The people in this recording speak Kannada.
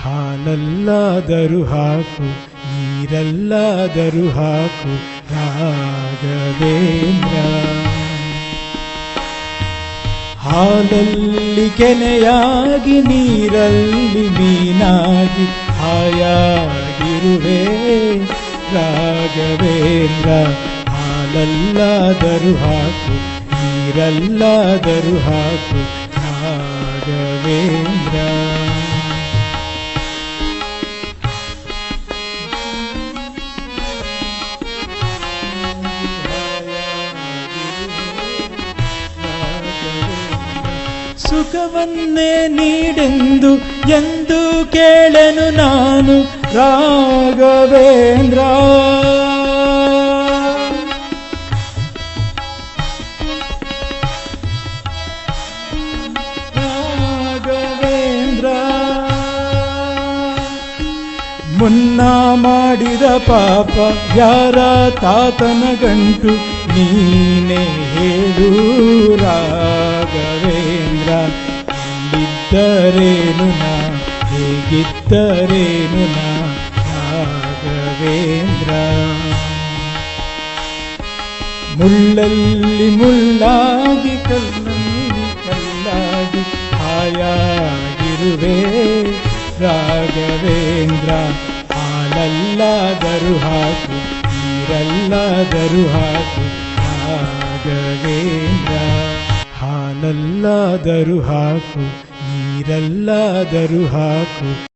ಹಾಲಲ್ಲಾದರೂ ಹಾಕು, ನೀರಲ್ಲಾದರೂ ಹಾಕು ರಾಘವೇಂದ್ರ. ಹಾಲಲ್ಲಿ ಕೆನೆಯಾಗಿ, ನೀರಲ್ಲಿ ಮೀನಾಗಿ ಹಾಯಾಗಿರುವೆ ರಾಘವೇಂದ್ರ. ಹಾಲಲ್ಲಾದರೂ ಹಾಕು, ನೀರಲ್ಲಾದರೂ ಹಾಕು ರಾಘವೇಂದ್ರ. ಸುಖವನ್ನೇ ನೀಡೆಂದು ಎಂದು ಕೇಳೆನು ನಾನು ರಾಘವೇಂದ್ರ. ರಾಘವೇಂದ್ರ ಮುನ್ನ ಮಾಡಿದ ಪಾಪ ಯಾರ ತಾತನ ಗಂಟು ನೀನೇ ಹೇಳು ರಾಘವೇಂದ್ರ. ಎಲ್ಲಿದ್ದರೇನು ನಾ, ಹೇಗಿದ್ದರೇನು ನಾ ರಾಘವೇಂದ್ರ. ಮುಳ್ಳಲ್ಲಿ ಮುಳ್ಳಾಗಿ, ಕಲ್ಲಲ್ಲಿ ಕಲ್ಲಾಗಿ ಹಾಯಾಗಿರುವೆ ರಾಘವೇಂದ್ರ. ಹಾಲಲ್ಲಾದರೂ ಹಾಕು, ನೀರಲ್ಲಾದರೂ ಹಾಕು ರಾಘವೇಂದ್ರ. ಹಾಲಲ್ಲಾದರೂ ಹಾಕು, ನೀರಲ್ಲಾದರೂ ಹಾಕು